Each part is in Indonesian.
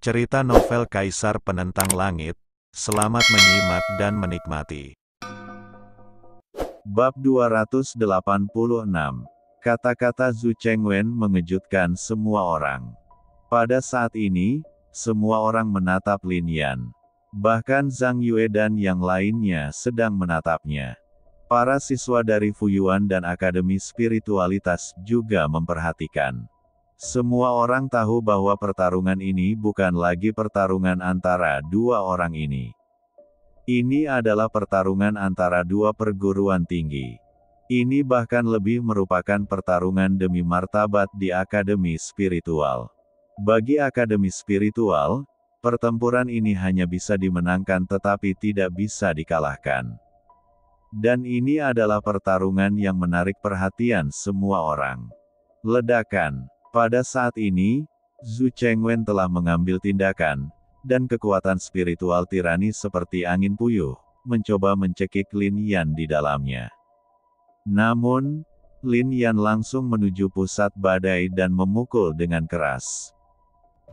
Cerita novel Kaisar Penentang Langit. Selamat menyimak dan menikmati. Bab 286. Kata-kata Zhu Chengwen mengejutkan semua orang. Pada saat ini, semua orang menatap Lin Yan. Bahkan Zhang Yue dan yang lainnya sedang menatapnya. Para siswa dari Fuyuan dan Akademi Spiritualitas juga memperhatikan. Semua orang tahu bahwa pertarungan ini bukan lagi pertarungan antara dua orang ini. Ini adalah pertarungan antara dua perguruan tinggi. Ini bahkan lebih merupakan pertarungan demi martabat di Akademi Spiritual. Bagi Akademi Spiritual, pertempuran ini hanya bisa dimenangkan tetapi tidak bisa dikalahkan. Dan ini adalah pertarungan yang menarik perhatian semua orang. Ledakan. Pada saat ini, Zhu Chengwen telah mengambil tindakan, dan kekuatan spiritual tirani seperti angin puyuh, mencoba mencekik Lin Yan di dalamnya. Namun, Lin Yan langsung menuju pusat badai dan memukul dengan keras.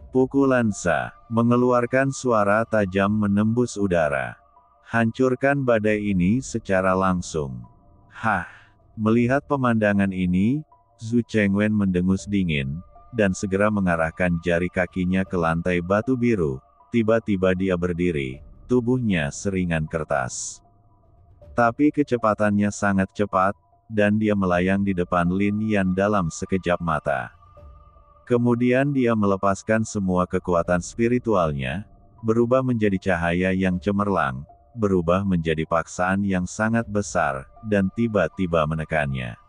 Pukulan Sa mengeluarkan suara tajam menembus udara. Hancurkan badai ini secara langsung. Hah! Melihat pemandangan ini, Zhu Chengwen mendengus dingin, dan segera mengarahkan jari kakinya ke lantai batu biru. Tiba-tiba dia berdiri, tubuhnya seringan kertas. Tapi kecepatannya sangat cepat, dan dia melayang di depan Lin Yan dalam sekejap mata. Kemudian dia melepaskan semua kekuatan spiritualnya, berubah menjadi cahaya yang cemerlang, berubah menjadi paksaan yang sangat besar, dan tiba-tiba menekannya.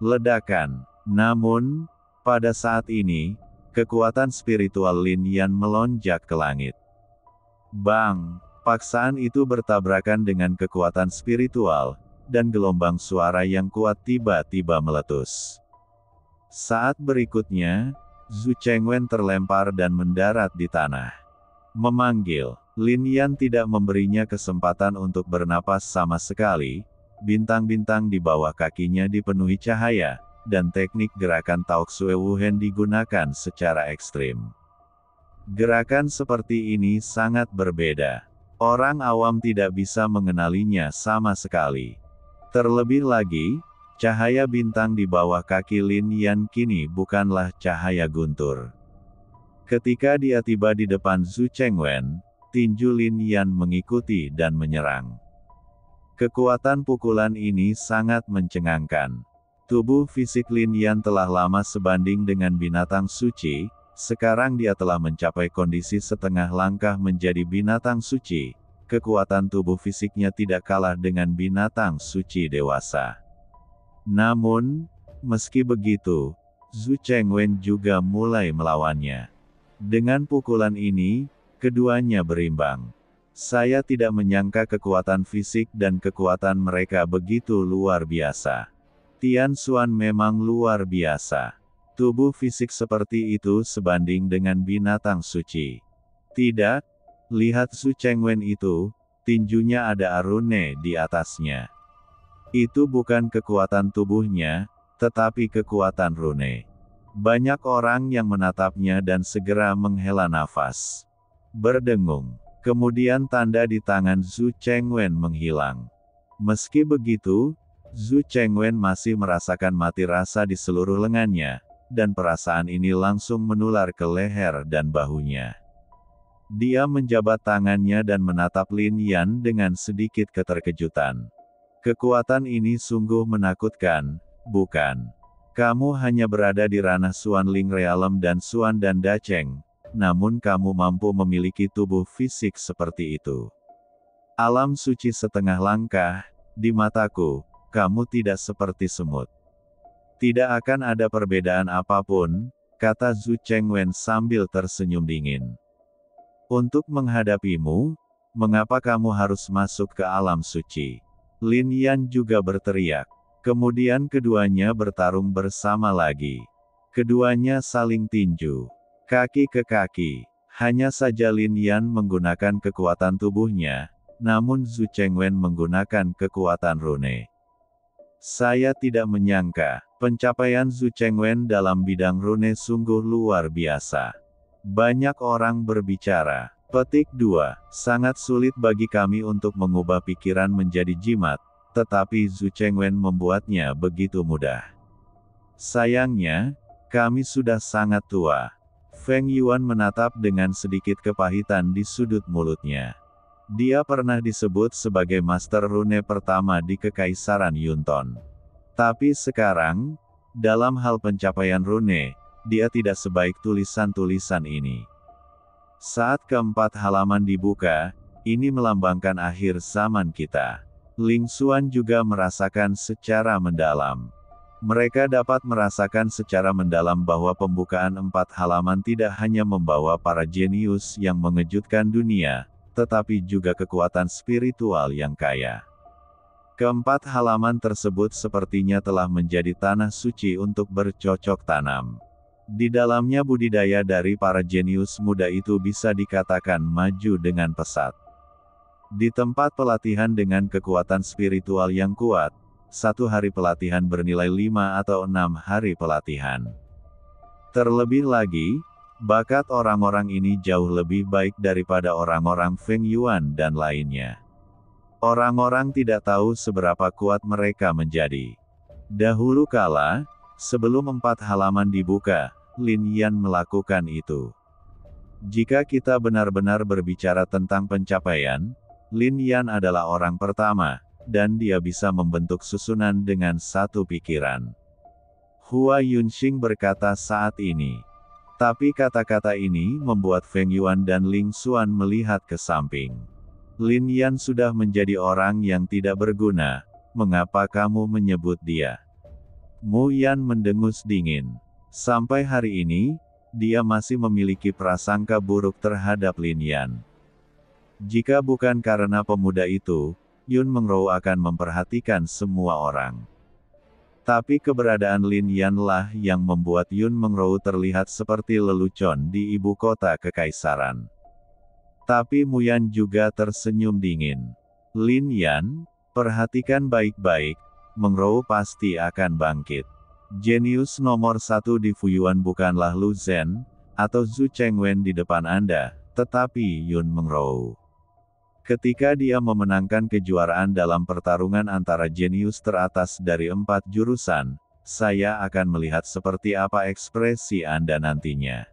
Ledakan. Namun, pada saat ini, kekuatan spiritual Lin Yan melonjak ke langit. Bang! Paksaan itu bertabrakan dengan kekuatan spiritual, dan gelombang suara yang kuat tiba-tiba meletus. Saat berikutnya, Zhu Chengwen terlempar dan mendarat di tanah. Memanggil, Lin Yan tidak memberinya kesempatan untuk bernapas sama sekali. Bintang-bintang di bawah kakinya dipenuhi cahaya, dan teknik gerakan Tao Xue Wuhen digunakan secara ekstrim. Gerakan seperti ini sangat berbeda. Orang awam tidak bisa mengenalinya sama sekali. Terlebih lagi, cahaya bintang di bawah kaki Lin Yan kini bukanlah cahaya guntur. Ketika dia tiba di depan Zhu Chengwen, tinju Lin Yan mengikuti dan menyerang. Kekuatan pukulan ini sangat mencengangkan. Tubuh fisik Lin Yan telah lama sebanding dengan binatang suci, sekarang dia telah mencapai kondisi setengah langkah menjadi binatang suci. Kekuatan tubuh fisiknya tidak kalah dengan binatang suci dewasa. Namun, meski begitu, Zhu Chengwen juga mulai melawannya. Dengan pukulan ini, keduanya berimbang. Saya tidak menyangka kekuatan fisik dan kekuatan mereka begitu luar biasa. Tian Xuan memang luar biasa. Tubuh fisik seperti itu sebanding dengan binatang suci. Tidak, lihat Zhu Chengwen itu, tinjunya ada arune di atasnya. Itu bukan kekuatan tubuhnya, tetapi kekuatan rune. Banyak orang yang menatapnya dan segera menghela nafas. Berdengung. Kemudian tanda di tangan Zhu Chengwen menghilang. Meski begitu, Zhu Chengwen masih merasakan mati rasa di seluruh lengannya, dan perasaan ini langsung menular ke leher dan bahunya. Dia menjabat tangannya dan menatap Lin Yan dengan sedikit keterkejutan. Kekuatan ini sungguh menakutkan, bukan? Kamu hanya berada di ranah Xuan Ling Realm dan Xuan dan Dacheng. Namun kamu mampu memiliki tubuh fisik seperti itu. Alam suci setengah langkah, di mataku, kamu tidak seperti semut. Tidak akan ada perbedaan apapun, kata Zhu Chengwen sambil tersenyum dingin. Untuk menghadapimu, mengapa kamu harus masuk ke alam suci? Lin Yan juga berteriak. Kemudian keduanya bertarung bersama lagi. Keduanya saling tinju. Kaki ke kaki. Hanya saja Lin Yan menggunakan kekuatan tubuhnya, namun Zhu Chengwen menggunakan kekuatan rune. Saya tidak menyangka, pencapaian Zhu Chengwen dalam bidang rune sungguh luar biasa. Banyak orang berbicara. Petik 2. Sangat sulit bagi kami untuk mengubah pikiran menjadi jimat, tetapi Zhu Chengwen membuatnya begitu mudah. Sayangnya, kami sudah sangat tua. Feng Yuan menatap dengan sedikit kepahitan di sudut mulutnya. Dia pernah disebut sebagai master rune pertama di Kekaisaran Yunton. Tapi sekarang, dalam hal pencapaian rune, dia tidak sebaik tulisan-tulisan ini. Saat keempat halaman dibuka, ini melambangkan akhir zaman kita. Ling Xuan juga merasakan secara mendalam. Mereka dapat merasakan secara mendalam bahwa pembukaan 4 halaman tidak hanya membawa para jenius yang mengejutkan dunia, tetapi juga kekuatan spiritual yang kaya. Keempat halaman tersebut sepertinya telah menjadi tanah suci untuk bercocok tanam. Di dalamnya budidaya dari para jenius muda itu bisa dikatakan maju dengan pesat. Di tempat pelatihan dengan kekuatan spiritual yang kuat, 1 hari pelatihan bernilai 5 atau 6 hari pelatihan. Terlebih lagi, bakat orang-orang ini jauh lebih baik daripada orang-orang Feng Yuan dan lainnya. Orang-orang tidak tahu seberapa kuat mereka menjadi. Dahulu kala, sebelum 4 halaman dibuka, Lin Yan melakukan itu. Jika kita benar-benar berbicara tentang pencapaian, Lin Yan adalah orang pertama, dan dia bisa membentuk susunan dengan satu pikiran. Hua Yunxing berkata saat ini. Tapi kata-kata ini membuat Feng Yuan dan Ling Xuan melihat ke samping. Lin Yan sudah menjadi orang yang tidak berguna, mengapa kamu menyebut dia? Mu Yan mendengus dingin. Sampai hari ini, dia masih memiliki prasangka buruk terhadap Lin Yan. Jika bukan karena pemuda itu, Yun Mengrou akan memperhatikan semua orang. Tapi keberadaan Lin Yan lah yang membuat Yun Mengrou terlihat seperti lelucon di ibu kota kekaisaran. Tapi Mu Yan juga tersenyum dingin. Lin Yan, perhatikan baik-baik, Mengrou pasti akan bangkit. Jenius nomor 1 di Fuyuan bukanlah Lu Zhen, atau Zhu Chengwen di depan Anda, tetapi Yun Mengrou. Ketika dia memenangkan kejuaraan dalam pertarungan antara jenius teratas dari 4 jurusan, saya akan melihat seperti apa ekspresi Anda nantinya.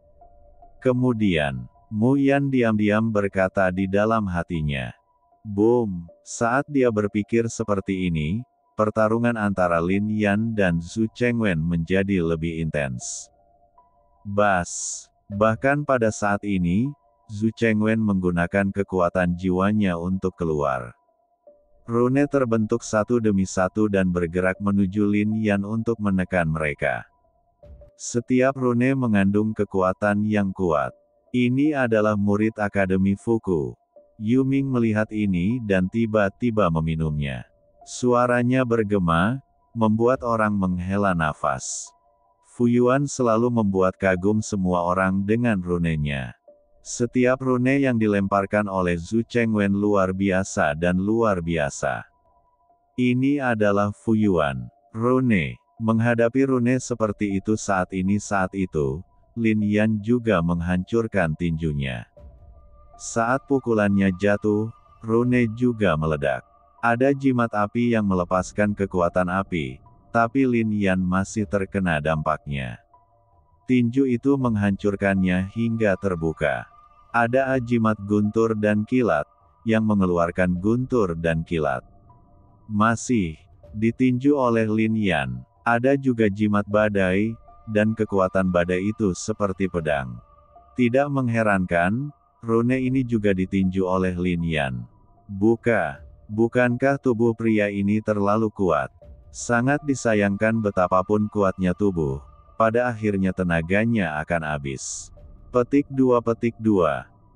Kemudian, Mu Yan diam-diam berkata di dalam hatinya. Boom! Saat dia berpikir seperti ini, pertarungan antara Lin Yan dan Zhu Chengwen menjadi lebih intens. Bas! Bahkan pada saat ini, Zhu Chengwen menggunakan kekuatan jiwanya untuk keluar. Rune terbentuk satu demi satu dan bergerak menuju Lin Yan untuk menekan mereka. Setiap rune mengandung kekuatan yang kuat. Ini adalah murid Akademi Fuku. Yu Ming melihat ini dan tiba-tiba meminumnya. Suaranya bergema, membuat orang menghela nafas. Fuyuan selalu membuat kagum semua orang dengan runenya. Setiap rune yang dilemparkan oleh Zhu Chengwen luar biasa dan luar biasa. Ini adalah Fuyuan. Rune. Menghadapi rune seperti itu saat ini saat itu, Lin Yan juga menghancurkan tinjunya. Saat pukulannya jatuh, rune juga meledak. Ada jimat api yang melepaskan kekuatan api, tapi Lin Yan masih terkena dampaknya. Tinju itu menghancurkannya hingga terbuka. Ada jimat guntur dan kilat, yang mengeluarkan guntur dan kilat. Masih ditinju oleh Lin Yan. Ada juga jimat badai, dan kekuatan badai itu seperti pedang. Tidak mengherankan, rune ini juga ditinju oleh Lin Yan. Bukankah tubuh pria ini terlalu kuat? Sangat disayangkan betapapun kuatnya tubuh, pada akhirnya tenaganya akan habis. Petik 2.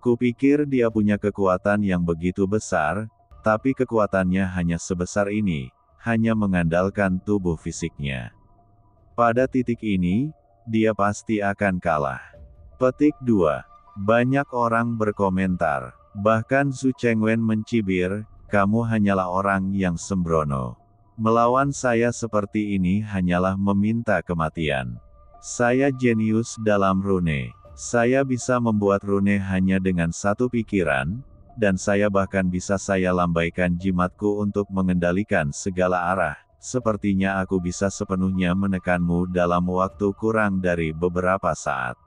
Kupikir dia punya kekuatan yang begitu besar, tapi kekuatannya hanya sebesar ini, hanya mengandalkan tubuh fisiknya. Pada titik ini, dia pasti akan kalah. Petik 2. Banyak orang berkomentar, bahkan Zhu Chengwen mencibir, kamu hanyalah orang yang sembrono. Melawan saya seperti ini hanyalah meminta kematian. Saya jenius dalam rune. Saya bisa membuat rune hanya dengan satu pikiran, dan saya bahkan bisa saya lambaikan jimatku untuk mengendalikan segala arah. Sepertinya aku bisa sepenuhnya menekanmu dalam waktu kurang dari beberapa saat.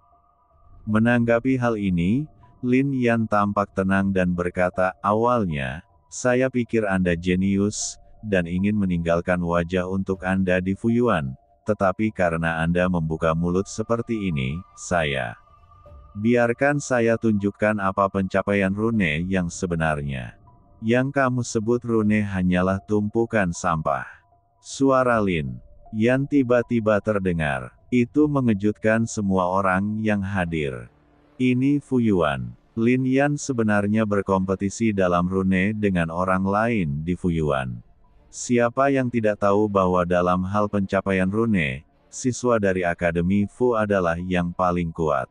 Menanggapi hal ini, Lin Yan tampak tenang dan berkata, awalnya, saya pikir Anda jenius, dan ingin meninggalkan wajah untuk Anda di Fuyuan, tetapi karena Anda membuka mulut seperti ini, biarkan saya tunjukkan apa pencapaian rune yang sebenarnya. Yang kamu sebut rune hanyalah tumpukan sampah. Suara Lin Yan tiba-tiba terdengar. Itu mengejutkan semua orang yang hadir. Ini Fuyuan. Lin Yan sebenarnya berkompetisi dalam rune dengan orang lain di Fuyuan. Siapa yang tidak tahu bahwa dalam hal pencapaian rune, siswa dari Akademi Fu adalah yang paling kuat.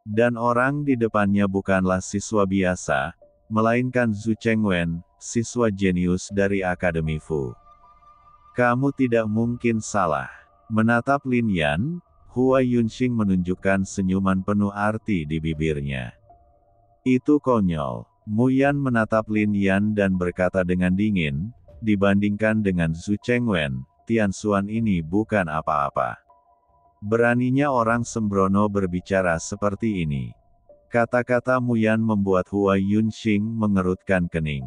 Dan orang di depannya bukanlah siswa biasa, melainkan Zhu Chengwen, siswa jenius dari Akademi Fu. Kamu tidak mungkin salah. Menatap Lin Yan, Hua Yunxing menunjukkan senyuman penuh arti di bibirnya. Itu konyol. Mu Yan menatap Lin Yan dan berkata dengan dingin, dibandingkan dengan Zhu Chengwen, Tian Xuan ini bukan apa-apa. Beraninya orang sembrono berbicara seperti ini. Kata-kata Mu Yan membuat Hua Yunxing mengerutkan kening.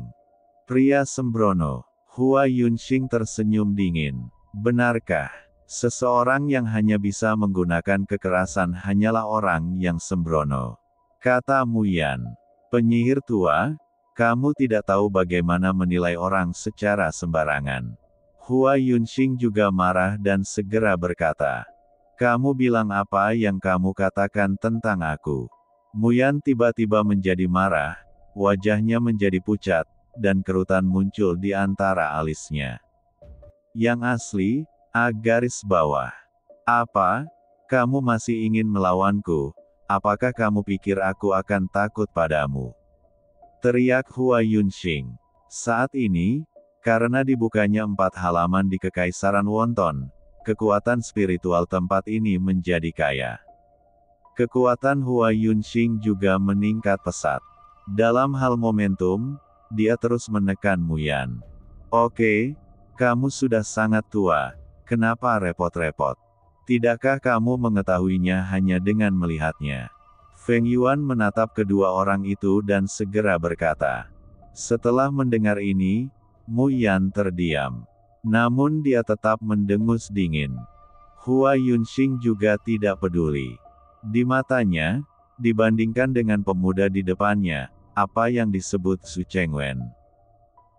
Pria sembrono. Hua Yunxing tersenyum dingin. Benarkah, seseorang yang hanya bisa menggunakan kekerasan hanyalah orang yang sembrono? Kata Mu Yan. Penyihir tua, kamu tidak tahu bagaimana menilai orang secara sembarangan. Hua Yunxing juga marah dan segera berkata, kamu bilang apa yang kamu katakan tentang aku? Mu Yan tiba-tiba menjadi marah, wajahnya menjadi pucat, dan kerutan muncul di antara alisnya. Yang asli, garis bawah. Apa? Kamu masih ingin melawanku? Apakah kamu pikir aku akan takut padamu? Teriak Hua Yunxing. Saat ini, karena dibukanya 4 halaman di Kekaisaran Wonton, kekuatan spiritual tempat ini menjadi kaya. Kekuatan Hua Yunxing juga meningkat pesat. Dalam hal momentum, dia terus menekan Mu Yan. Oke, kamu sudah sangat tua, kenapa repot-repot? Tidakkah kamu mengetahuinya hanya dengan melihatnya? Feng Yuan menatap kedua orang itu dan segera berkata. Setelah mendengar ini, Mu Yan terdiam. Namun dia tetap mendengus dingin. Hua Yunxing juga tidak peduli. Di matanya, dibandingkan dengan pemuda di depannya, apa yang disebut Zhu Chengwen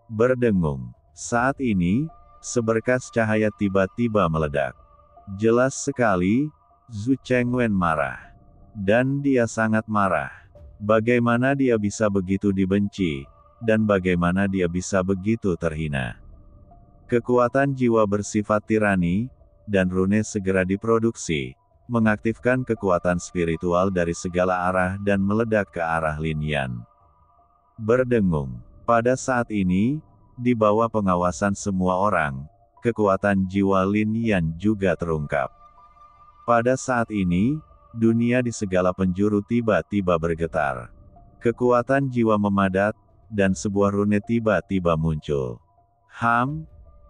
berdengung. Saat ini, seberkas cahaya tiba-tiba meledak. Jelas sekali, Zhu Chengwen marah. Dan dia sangat marah. Bagaimana dia bisa begitu dibenci, dan bagaimana dia bisa begitu terhina. Kekuatan jiwa bersifat tirani, dan rune segera diproduksi, mengaktifkan kekuatan spiritual dari segala arah dan meledak ke arah Lin Yan. Berdengung. Pada saat ini, di bawah pengawasan semua orang, kekuatan jiwa Lin Yan juga terungkap. Pada saat ini, dunia di segala penjuru tiba-tiba bergetar. Kekuatan jiwa memadat, dan sebuah rune tiba-tiba muncul.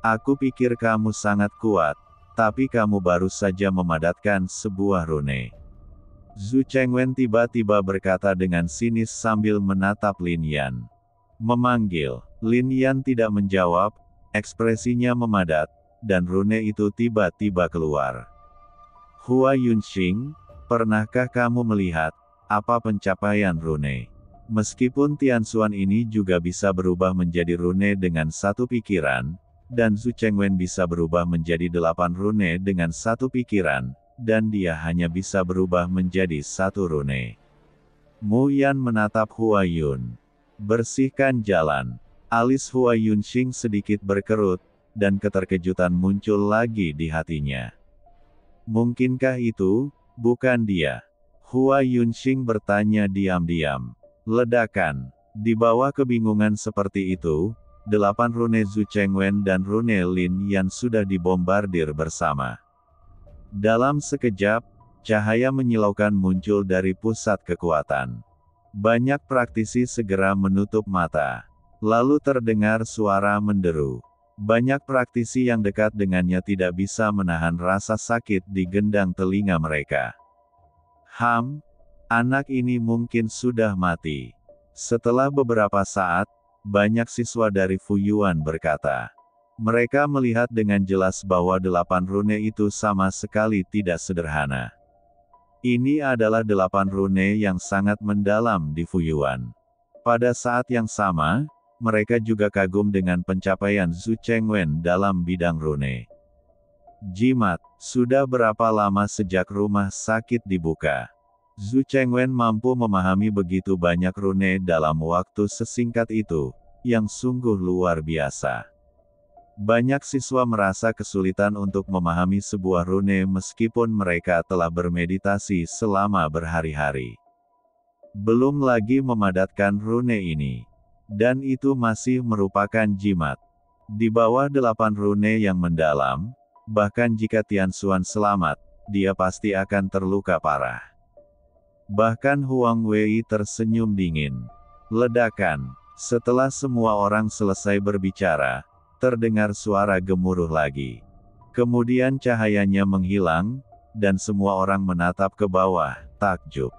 Aku pikir kamu sangat kuat, tapi kamu baru saja memadatkan sebuah rune. Zhu Chengwen tiba-tiba berkata dengan sinis sambil menatap Lin Yan. Memanggil. Lin Yan tidak menjawab, ekspresinya memadat, dan rune itu tiba-tiba keluar. Hua Yunxing, pernahkah kamu melihat apa pencapaian rune? Meskipun Tian Xuan ini juga bisa berubah menjadi rune dengan satu pikiran, dan Zhu Chengwen bisa berubah menjadi 8 rune dengan satu pikiran, dan dia hanya bisa berubah menjadi 1 rune. Mu Yan menatap Hua Yun. Bersihkan jalan. Alis Hua Yunxing sedikit berkerut, dan keterkejutan muncul lagi di hatinya. Mungkinkah itu, bukan dia? Hua Yunxing bertanya diam-diam. Ledakan. Di bawah kebingungan seperti itu, 8 rune Zhu Chengwen dan rune Lin Yan sudah dibombardir bersama. Dalam sekejap, cahaya menyilaukan muncul dari pusat kekuatan. Banyak praktisi segera menutup mata. Lalu terdengar suara menderu. Banyak praktisi yang dekat dengannya tidak bisa menahan rasa sakit di gendang telinga mereka. Anak ini mungkin sudah mati. Setelah beberapa saat, banyak siswa dari Fuyuan berkata. Mereka melihat dengan jelas bahwa 8 rune itu sama sekali tidak sederhana. Ini adalah 8 rune yang sangat mendalam di Fuyuan. Pada saat yang sama, mereka juga kagum dengan pencapaian Zhu Chengwen dalam bidang rune. Jimat, sudah berapa lama sejak rumah sakit dibuka? Zhu Chengwen mampu memahami begitu banyak rune dalam waktu sesingkat itu, yang sungguh luar biasa. Banyak siswa merasa kesulitan untuk memahami sebuah rune meskipun mereka telah bermeditasi selama berhari-hari. Belum lagi memadatkan rune ini. Dan itu masih merupakan jimat. Di bawah 8 rune yang mendalam, bahkan jika Tianxuan selamat, dia pasti akan terluka parah. Bahkan Huang Wei tersenyum dingin. Ledakan. Setelah semua orang selesai berbicara, terdengar suara gemuruh lagi. Kemudian cahayanya menghilang, dan semua orang menatap ke bawah, takjub.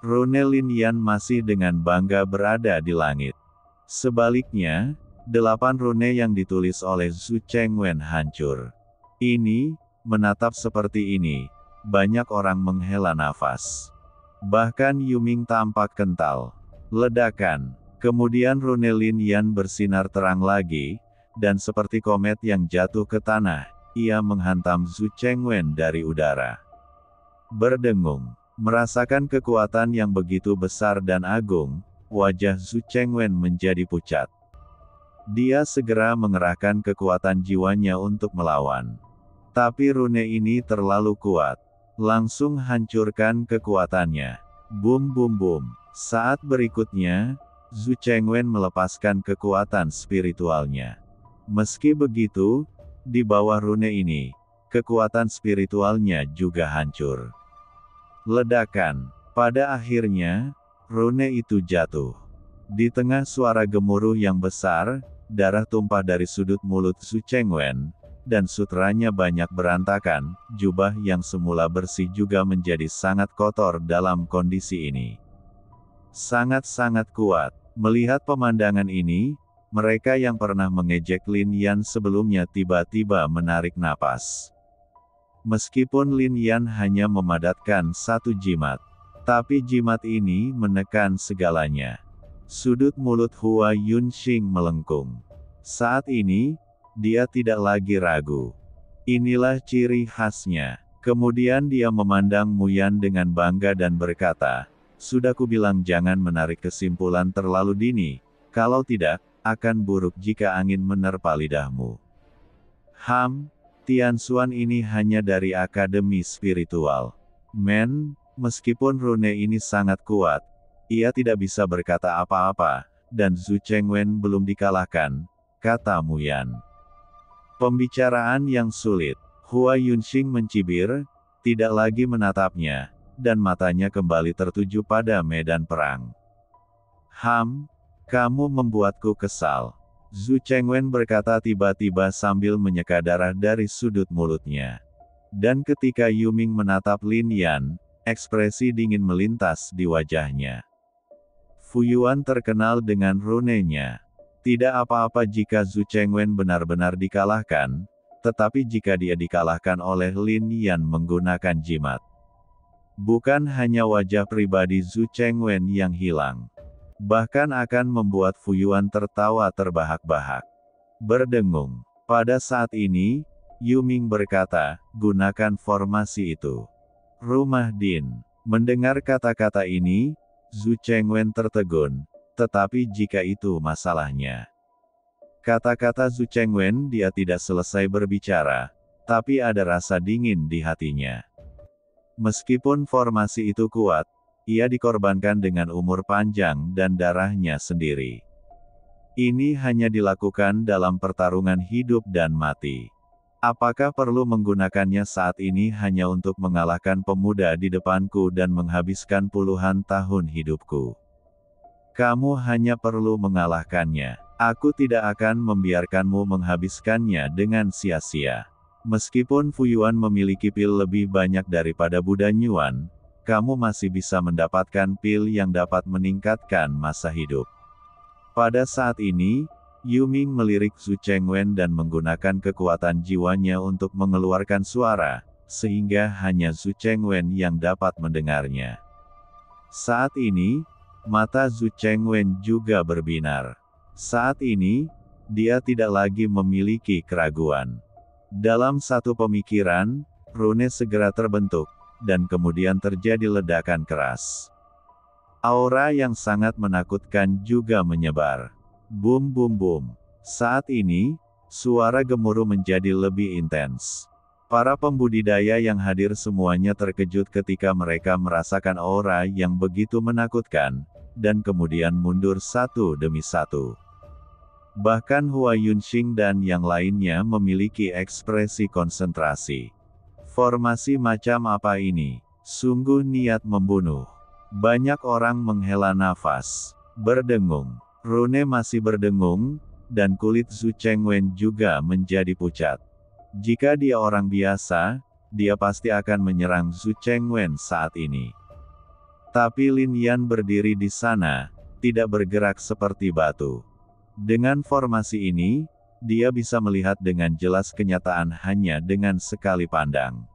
Rune Lin Yan masih dengan bangga berada di langit. Sebaliknya, 8 rune yang ditulis oleh Zhu Chengwen hancur. Ini, menatap seperti ini, banyak orang menghela nafas. Bahkan Yuming tampak kental. Ledakan. Kemudian rune Lin Yan bersinar terang lagi, dan seperti komet yang jatuh ke tanah, ia menghantam Zhu Chengwen dari udara. Berdengung, merasakan kekuatan yang begitu besar dan agung, wajah Zhu Chengwen menjadi pucat. Dia segera mengerahkan kekuatan jiwanya untuk melawan. Tapi rune ini terlalu kuat. Langsung hancurkan kekuatannya. Bum bum bum. Saat berikutnya, Zhu Chengwen melepaskan kekuatan spiritualnya. Meski begitu, di bawah rune ini, kekuatan spiritualnya juga hancur. Ledakan. Pada akhirnya, rune itu jatuh. Di tengah suara gemuruh yang besar, darah tumpah dari sudut mulut Zhu Chengwen, dan sutranya banyak berantakan, jubah yang semula bersih juga menjadi sangat kotor dalam kondisi ini. Sangat-sangat kuat. Melihat pemandangan ini, mereka yang pernah mengejek Lin Yan sebelumnya tiba-tiba menarik napas. Meskipun Lin Yan hanya memadatkan 1 jimat, tapi jimat ini menekan segalanya. Sudut mulut Hua Yunxing melengkung. Saat ini, dia tidak lagi ragu. Inilah ciri khasnya. Kemudian dia memandang Muyan dengan bangga dan berkata, "Sudah kubilang jangan menarik kesimpulan terlalu dini, kalau tidak, akan buruk jika angin menerpa lidahmu." Tianxuan ini hanya dari akademi spiritual. Meskipun rune ini sangat kuat, ia tidak bisa berkata apa-apa, dan Zhu Chengwen belum dikalahkan, kata Muyan. Pembicaraan yang sulit. Hua Yunxing mencibir, tidak lagi menatapnya, dan matanya kembali tertuju pada medan perang. Kamu membuatku kesal. Zhu Chengwen berkata tiba-tiba sambil menyeka darah dari sudut mulutnya. Dan ketika Yuming menatap Lin Yan, ekspresi dingin melintas di wajahnya. Fuyuan terkenal dengan runenya. Tidak apa-apa jika Zhu Chengwen benar-benar dikalahkan, tetapi jika dia dikalahkan oleh Lin Yan menggunakan jimat. Bukan hanya wajah pribadi Zhu Chengwen yang hilang. Bahkan akan membuat Fuyuan tertawa terbahak-bahak. Berdengung. Pada saat ini, Yuming berkata, gunakan formasi itu. Rumah Din. Mendengar kata-kata ini, Zhu Chengwen tertegun, tetapi jika itu masalahnya. Kata-kata Zhu Chengwen dia tidak selesai berbicara, tapi ada rasa dingin di hatinya. Meskipun formasi itu kuat, ia dikorbankan dengan umur panjang dan darahnya sendiri. Ini hanya dilakukan dalam pertarungan hidup dan mati. Apakah perlu menggunakannya saat ini hanya untuk mengalahkan pemuda di depanku dan menghabiskan puluhan tahun hidupku? Kamu hanya perlu mengalahkannya. Aku tidak akan membiarkanmu menghabiskannya dengan sia-sia. Meskipun Fuyuan memiliki pil lebih banyak daripada Buddha Nyuan, kamu masih bisa mendapatkan pil yang dapat meningkatkan masa hidup. Pada saat ini, Yu Ming melirik Zhu Chengwen dan menggunakan kekuatan jiwanya untuk mengeluarkan suara, sehingga hanya Zhu Chengwen yang dapat mendengarnya. Saat ini, mata Zhu Chengwen juga berbinar. Saat ini, dia tidak lagi memiliki keraguan. Dalam satu pemikiran, rune segera terbentuk, dan kemudian terjadi ledakan keras. Aura yang sangat menakutkan juga menyebar. Bum bum bum. Saat ini, suara gemuruh menjadi lebih intens. Para pembudidaya yang hadir semuanya terkejut ketika mereka merasakan aura yang begitu menakutkan, dan kemudian mundur satu demi satu. Bahkan Hua Yunxing dan yang lainnya memiliki ekspresi konsentrasi. Formasi macam apa ini? Sungguh niat membunuh. Banyak orang menghela nafas, berdengung. Rune masih berdengung, dan kulit Zhu Chengwen juga menjadi pucat. Jika dia orang biasa, dia pasti akan menyerang Zhu Chengwen saat ini. Tapi Lin Yan berdiri di sana, tidak bergerak seperti batu. Dengan formasi ini, dia bisa melihat dengan jelas kenyataan hanya dengan sekali pandang.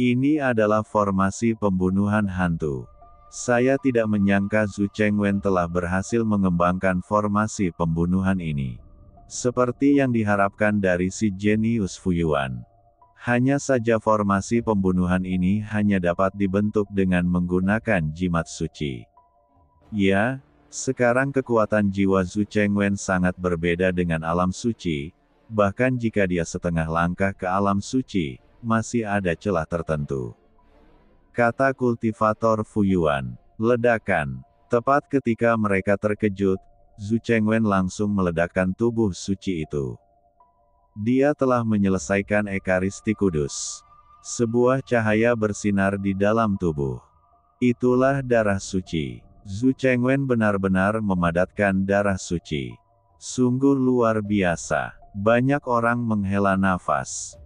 Ini adalah formasi pembunuhan hantu. Saya tidak menyangka Zhu Chengwen telah berhasil mengembangkan formasi pembunuhan ini. Seperti yang diharapkan dari si jenius Fuyuan. Hanya saja formasi pembunuhan ini hanya dapat dibentuk dengan menggunakan jimat suci. Ya, sekarang kekuatan jiwa Zhu Chengwen sangat berbeda dengan alam suci, bahkan jika dia setengah langkah ke alam suci, masih ada celah tertentu. Kata kultivator Fuyuan. Ledakan. Tepat ketika mereka terkejut, Zhu Chengwen langsung meledakkan tubuh suci itu. Dia telah menyelesaikan Ekaristi Kudus. Sebuah cahaya bersinar di dalam tubuh. Itulah darah suci. Zhu Chengwen benar-benar memadatkan darah suci. Sungguh luar biasa. Banyak orang menghela nafas.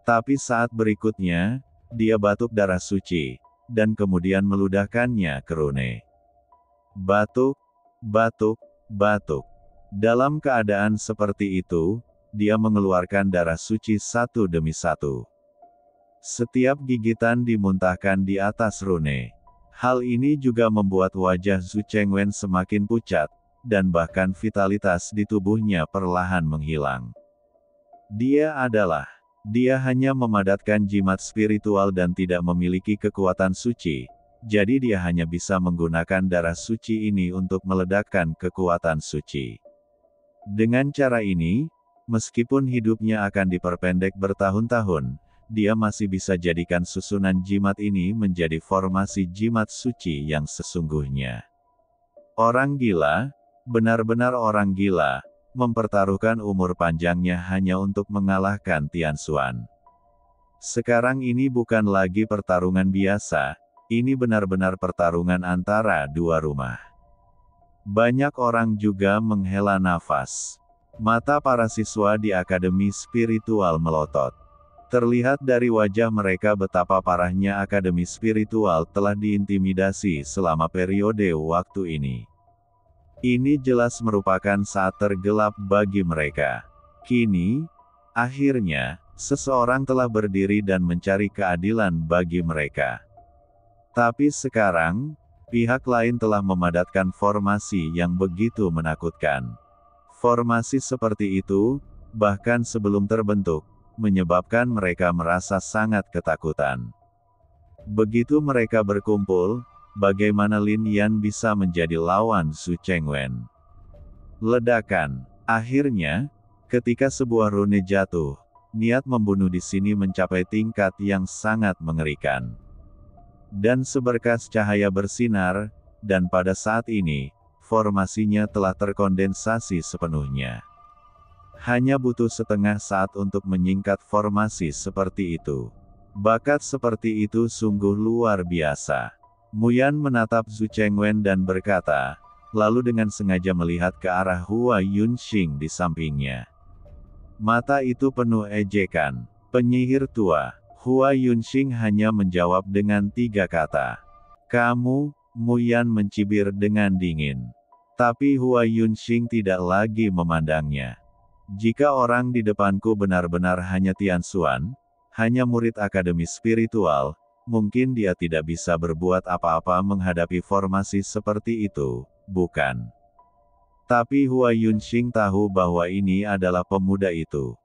Tapi saat berikutnya, dia batuk darah suci, dan kemudian meludahkannya ke rune. Batuk, batuk, batuk. Dalam keadaan seperti itu, dia mengeluarkan darah suci satu demi satu. Setiap gigitan dimuntahkan di atas rune. Hal ini juga membuat wajah Zhu Chengwen semakin pucat, dan bahkan vitalitas di tubuhnya perlahan menghilang. Dia hanya memadatkan jimat spiritual dan tidak memiliki kekuatan suci, jadi dia hanya bisa menggunakan darah suci ini untuk meledakkan kekuatan suci. Dengan cara ini, meskipun hidupnya akan diperpendek bertahun-tahun, dia masih bisa jadikan susunan jimat ini menjadi formasi jimat suci yang sesungguhnya. Orang gila, benar-benar orang gila, mempertaruhkan umur panjangnya hanya untuk mengalahkan Tian Xuan. Sekarang ini bukan lagi pertarungan biasa, ini benar-benar pertarungan antara dua rumah. Banyak orang juga menghela nafas. Mata para siswa di Akademi Spiritual melotot. Terlihat dari wajah mereka betapa parahnya Akademi Spiritual telah diintimidasi selama periode waktu ini. Ini jelas merupakan saat tergelap bagi mereka. Kini, akhirnya, seseorang telah berdiri dan mencari keadilan bagi mereka. Tapi sekarang, pihak lain telah memadatkan formasi yang begitu menakutkan. Formasi seperti itu, bahkan sebelum terbentuk, menyebabkan mereka merasa sangat ketakutan. Begitu mereka berkumpul, bagaimana Lin Yan bisa menjadi lawan Zhu Chengwen? Ledakan. Akhirnya, ketika sebuah rune jatuh, niat membunuh di sini mencapai tingkat yang sangat mengerikan. Dan seberkas cahaya bersinar, dan pada saat ini, formasinya telah terkondensasi sepenuhnya. Hanya butuh setengah saat untuk menyingkat formasi seperti itu. Bakat seperti itu sungguh luar biasa. Muyan menatap Zhu Chengwen dan berkata, lalu dengan sengaja melihat ke arah Hua Yunxing di sampingnya. Mata itu penuh ejekan. Penyihir tua. Hua Yunxing hanya menjawab dengan 3 kata. Kamu, Muyan mencibir dengan dingin. Tapi Hua Yunxing tidak lagi memandangnya. Jika orang di depanku benar-benar hanya Tianxuan, hanya murid akademi spiritual, mungkin dia tidak bisa berbuat apa-apa menghadapi formasi seperti itu, bukan? Tapi Hua Yunxing tahu bahwa ini adalah pemuda itu.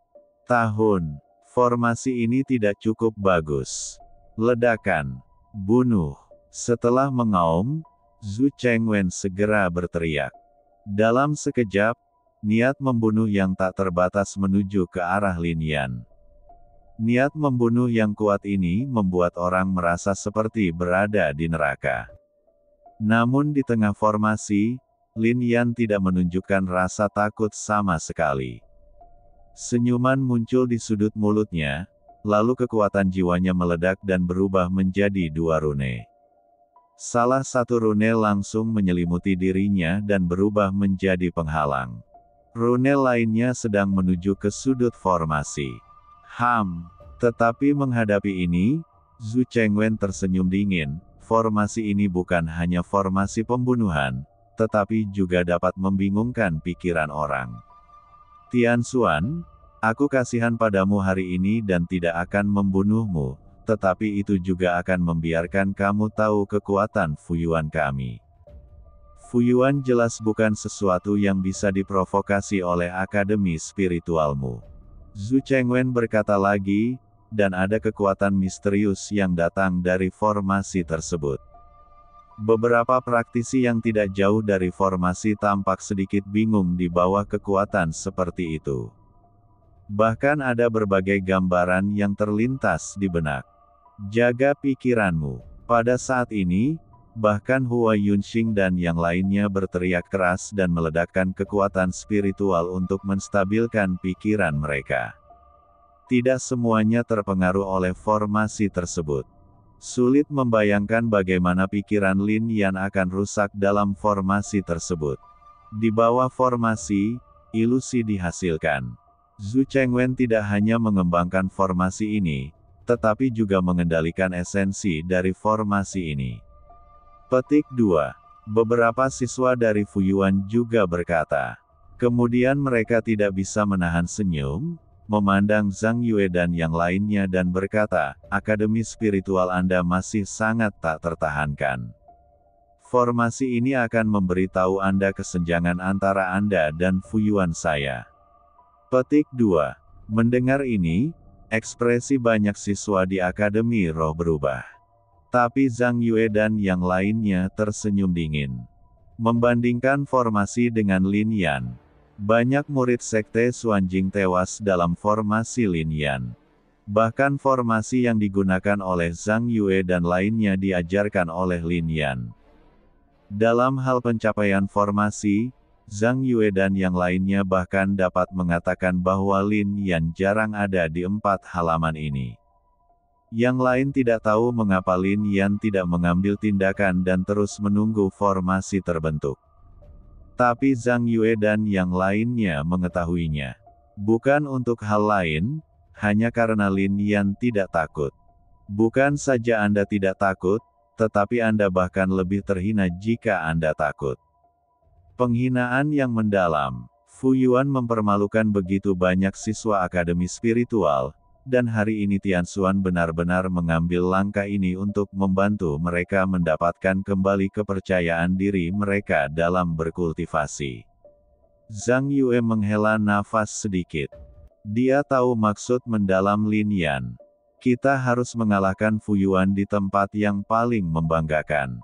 Tahun, formasi ini tidak cukup bagus. Ledakan, bunuh. Setelah mengaum, Zhu Chengwen segera berteriak. Dalam sekejap, niat membunuh yang tak terbatas menuju ke arah Lin Yan. Niat membunuh yang kuat ini membuat orang merasa seperti berada di neraka. Namun di tengah formasi, Lin Yan tidak menunjukkan rasa takut sama sekali. Senyuman muncul di sudut mulutnya, lalu kekuatan jiwanya meledak dan berubah menjadi 2 rune. Salah satu rune langsung menyelimuti dirinya dan berubah menjadi penghalang. Rune lainnya sedang menuju ke sudut formasi. Tetapi menghadapi ini, Zhu Chengwen tersenyum dingin. Formasi ini bukan hanya formasi pembunuhan, tetapi juga dapat membingungkan pikiran orang. Tianxuan, aku kasihan padamu hari ini dan tidak akan membunuhmu, tetapi itu juga akan membiarkan kamu tahu kekuatan Fuyuan kami. Fuyuan jelas bukan sesuatu yang bisa diprovokasi oleh akademi spiritualmu. Zhu Chengwen berkata lagi, dan ada kekuatan misterius yang datang dari formasi tersebut. Beberapa praktisi yang tidak jauh dari formasi tampak sedikit bingung di bawah kekuatan seperti itu. Bahkan ada berbagai gambaran yang terlintas di benak. Jaga pikiranmu. Pada saat ini, bahkan Hua Yunxing dan yang lainnya berteriak keras dan meledakkan kekuatan spiritual untuk menstabilkan pikiran mereka. Tidak semuanya terpengaruh oleh formasi tersebut. Sulit membayangkan bagaimana pikiran Lin Yan akan rusak dalam formasi tersebut. Di bawah formasi, ilusi dihasilkan. Zhu Chengwen tidak hanya mengembangkan formasi ini, tetapi juga mengendalikan esensi dari formasi ini. Petik 2. Beberapa siswa dari Fuyuan juga berkata. Kemudian mereka tidak bisa menahan senyum, memandang Zhang Yue dan yang lainnya dan berkata, akademi spiritual Anda masih sangat tak tertahankan. Formasi ini akan memberitahu Anda kesenjangan antara Anda dan Fuyuan saya. Petik 2. Mendengar ini, ekspresi banyak siswa di Akademi Roh berubah. Tapi Zhang Yue dan yang lainnya tersenyum dingin. Membandingkan formasi dengan Lin Yan, banyak murid sekte Xuanjing tewas dalam formasi Lin Yan. Bahkan formasi yang digunakan oleh Zhang Yue dan lainnya diajarkan oleh Lin Yan. Dalam hal pencapaian formasi, Zhang Yue dan yang lainnya bahkan dapat mengatakan bahwa Lin Yan jarang ada di 4 halaman ini. Yang lain tidak tahu mengapa Lin Yan tidak mengambil tindakan dan terus menunggu formasi terbentuk. Tapi Zhang Yue dan yang lainnya mengetahuinya. Bukan untuk hal lain, hanya karena Lin Yan tidak takut. Bukan saja Anda tidak takut, tetapi Anda bahkan lebih terhina jika Anda takut. Penghinaan yang mendalam. Fuyuan mempermalukan begitu banyak siswa akademi spiritual, dan hari ini Tianxuan benar-benar mengambil langkah ini untuk membantu mereka mendapatkan kembali kepercayaan diri mereka dalam berkultivasi. Zhang Yue menghela nafas sedikit. Dia tahu maksud mendalam Lin Yan. Kita harus mengalahkan Fuyuan di tempat yang paling membanggakan.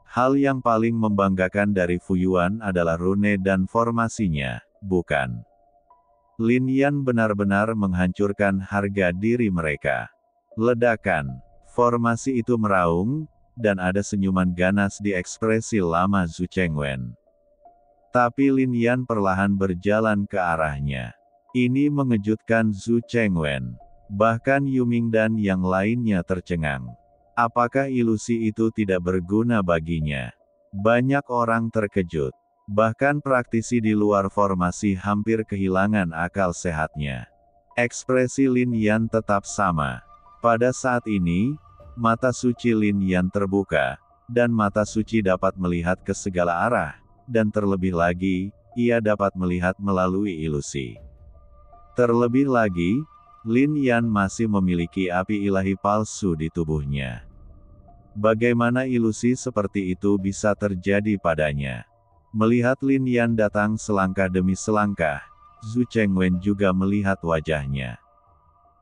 Hal yang paling membanggakan dari Fuyuan adalah rune dan formasinya, bukan? Lin Yan benar-benar menghancurkan harga diri mereka. Ledakan. Formasi itu meraung, dan ada senyuman ganas di ekspresi lama Zhu Chengwen. Tapi Lin Yan perlahan berjalan ke arahnya. Ini mengejutkan Zhu Chengwen. Bahkan Yuming dan yang lainnya tercengang. Apakah ilusi itu tidak berguna baginya? Banyak orang terkejut. Bahkan praktisi di luar formasi hampir kehilangan akal sehatnya. Ekspresi Lin Yan tetap sama. Pada saat ini, mata suci Lin Yan terbuka, dan mata suci dapat melihat ke segala arah, dan terlebih lagi, ia dapat melihat melalui ilusi. Terlebih lagi, Lin Yan masih memiliki api ilahi palsu di tubuhnya. Bagaimana ilusi seperti itu bisa terjadi padanya? Melihat Lin Yan datang selangkah demi selangkah, Zhu Chengwen juga melihat wajahnya.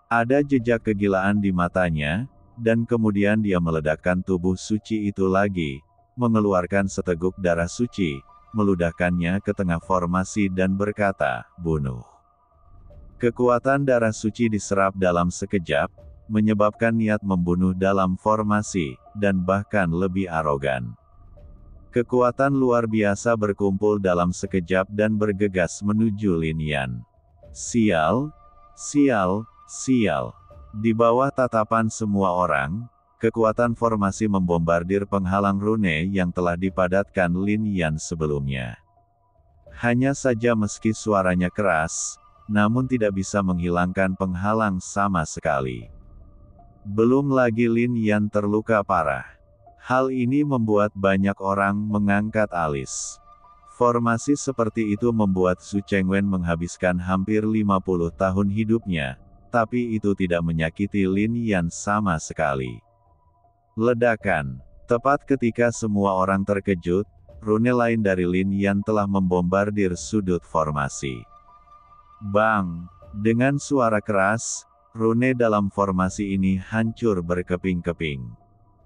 Ada jejak kegilaan di matanya, dan kemudian dia meledakkan tubuh suci itu lagi, mengeluarkan seteguk darah suci, meludahkannya ke tengah formasi dan berkata, "Bunuh." Kekuatan darah suci diserap dalam sekejap, menyebabkan niat membunuh dalam formasi, dan bahkan lebih arogan. Kekuatan luar biasa berkumpul dalam sekejap dan bergegas menuju Lin Yan. Sial, sial, sial. Di bawah tatapan semua orang, kekuatan formasi membombardir penghalang rune yang telah dipadatkan Lin Yan sebelumnya. Hanya saja meski suaranya keras, namun tidak bisa menghilangkan penghalang sama sekali. Belum lagi Lin Yan terluka parah. Hal ini membuat banyak orang mengangkat alis. Formasi seperti itu membuat Zhu Chengwen menghabiskan hampir 50 tahun hidupnya, tapi itu tidak menyakiti Lin Yan sama sekali. Ledakan. Tepat ketika semua orang terkejut, rune lain dari Lin Yan telah membombardir sudut formasi. Bang! Dengan suara keras, rune dalam formasi ini hancur berkeping-keping.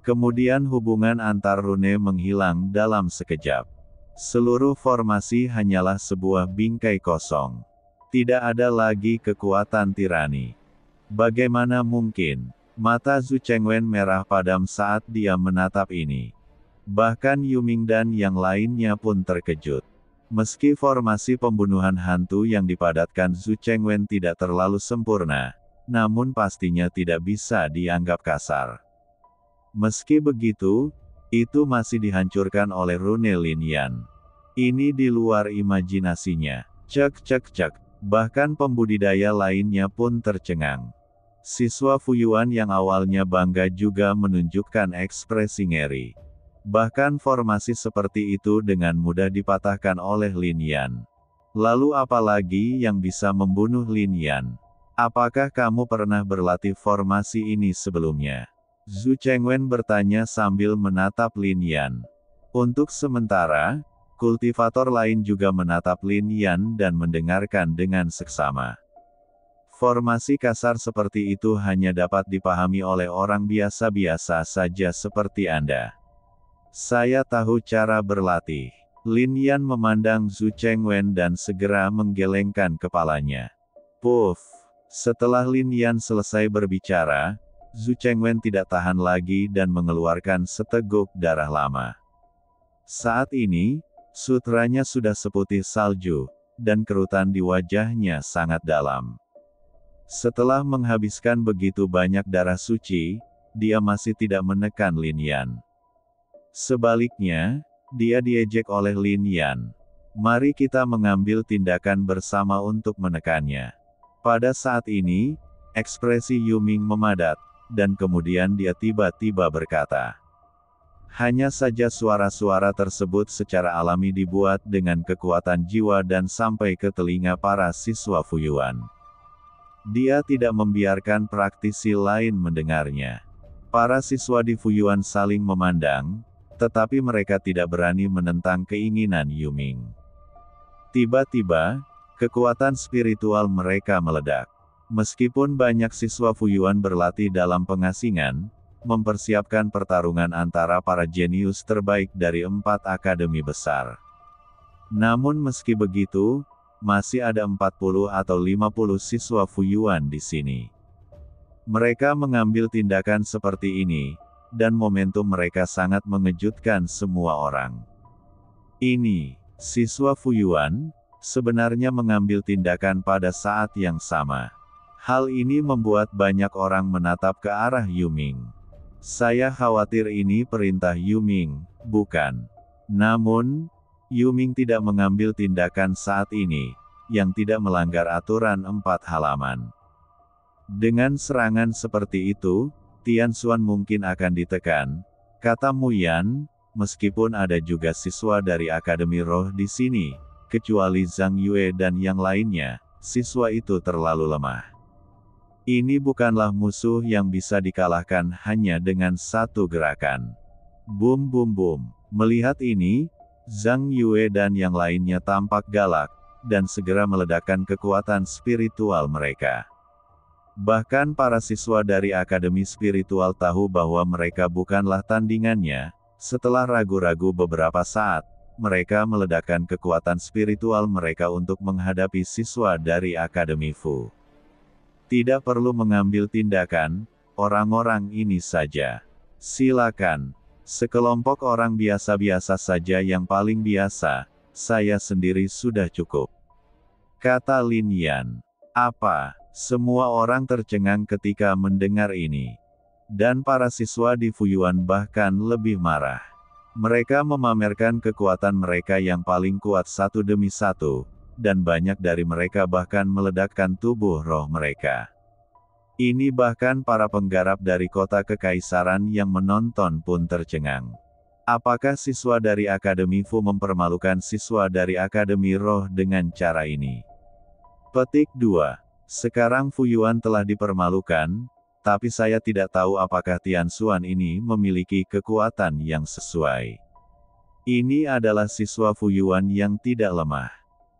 Kemudian hubungan antar rune menghilang dalam sekejap. Seluruh formasi hanyalah sebuah bingkai kosong. Tidak ada lagi kekuatan tirani. Bagaimana mungkin? Mata Zhu Chengwen merah padam saat dia menatap ini. Bahkan Yuming dan yang lainnya pun terkejut. Meski formasi pembunuhan hantu yang dipadatkan Zhu Chengwen tidak terlalu sempurna, namun pastinya tidak bisa dianggap kasar. Meski begitu, itu masih dihancurkan oleh rune Lin Yan. Ini di luar imajinasinya. Cek cek cek. Bahkan pembudidaya lainnya pun tercengang. Siswa Fuyuan yang awalnya bangga juga menunjukkan ekspresi ngeri. Bahkan formasi seperti itu dengan mudah dipatahkan oleh Lin Yan. Lalu apalagi yang bisa membunuh Lin Yan? Apakah kamu pernah berlatih formasi ini sebelumnya? Zhu Chengwen bertanya sambil menatap Lin Yan. Untuk sementara, kultivator lain juga menatap Lin Yan dan mendengarkan dengan seksama. Formasi kasar seperti itu hanya dapat dipahami oleh orang biasa-biasa saja seperti Anda. Saya tahu cara berlatih. Lin Yan memandang Zhu Chengwen dan segera menggelengkan kepalanya. Puff! Setelah Lin Yan selesai berbicara, Zhu Chengwen tidak tahan lagi dan mengeluarkan seteguk darah lama. Saat ini, sutranya sudah seputih salju, dan kerutan di wajahnya sangat dalam. Setelah menghabiskan begitu banyak darah suci, dia masih tidak menekan Lin Yan. Sebaliknya, dia diejek oleh Lin Yan. Mari kita mengambil tindakan bersama untuk menekannya. Pada saat ini, ekspresi Yuming memadat, dan kemudian dia tiba-tiba berkata. Hanya saja suara-suara tersebut secara alami dibuat dengan kekuatan jiwa dan sampai ke telinga para siswa Fuyuan. Dia tidak membiarkan praktisi lain mendengarnya. Para siswa di Fuyuan saling memandang, tetapi mereka tidak berani menentang keinginan Yuming. Tiba-tiba, kekuatan spiritual mereka meledak. Meskipun banyak siswa Fuyuan berlatih dalam pengasingan, mempersiapkan pertarungan antara para jenius terbaik dari 4 akademi besar. Namun meski begitu, masih ada 40 atau 50 siswa Fuyuan di sini. Mereka mengambil tindakan seperti ini, dan momentum mereka sangat mengejutkan semua orang. Ini, siswa Fuyuan, sebenarnya mengambil tindakan pada saat yang sama. Hal ini membuat banyak orang menatap ke arah Yuming. Saya khawatir ini perintah Yuming, bukan. Namun, Yuming tidak mengambil tindakan saat ini, yang tidak melanggar aturan 4 halaman. Dengan serangan seperti itu, Tianxuan mungkin akan ditekan, kata Mu Yan, meskipun ada juga siswa dari Akademi Roh di sini, kecuali Zhang Yue dan yang lainnya, siswa itu terlalu lemah. Ini bukanlah musuh yang bisa dikalahkan hanya dengan satu gerakan. Bum bum bum. Melihat ini, Zhang Yue dan yang lainnya tampak galak, dan segera meledakkan kekuatan spiritual mereka. Bahkan para siswa dari Akademi Spiritual tahu bahwa mereka bukanlah tandingannya. Setelah ragu-ragu beberapa saat, mereka meledakkan kekuatan spiritual mereka untuk menghadapi siswa dari Akademi Fu. Tidak perlu mengambil tindakan, orang-orang ini saja. Silakan. Sekelompok orang biasa-biasa saja yang paling biasa, saya sendiri sudah cukup. Kata Lin Yan. Apa? Semua orang tercengang ketika mendengar ini. Dan para siswa di Fuyuan bahkan lebih marah. Mereka memamerkan kekuatan mereka yang paling kuat satu demi satu, dan banyak dari mereka bahkan meledakkan tubuh roh mereka. Ini bahkan para penggarap dari kota kekaisaran yang menonton pun tercengang. Apakah siswa dari Akademi Fu mempermalukan siswa dari Akademi Roh dengan cara ini? Petik 2. Sekarang Fuyuan telah dipermalukan, tapi saya tidak tahu apakah Tianxuan ini memiliki kekuatan yang sesuai. Ini adalah siswa Fuyuan yang tidak lemah.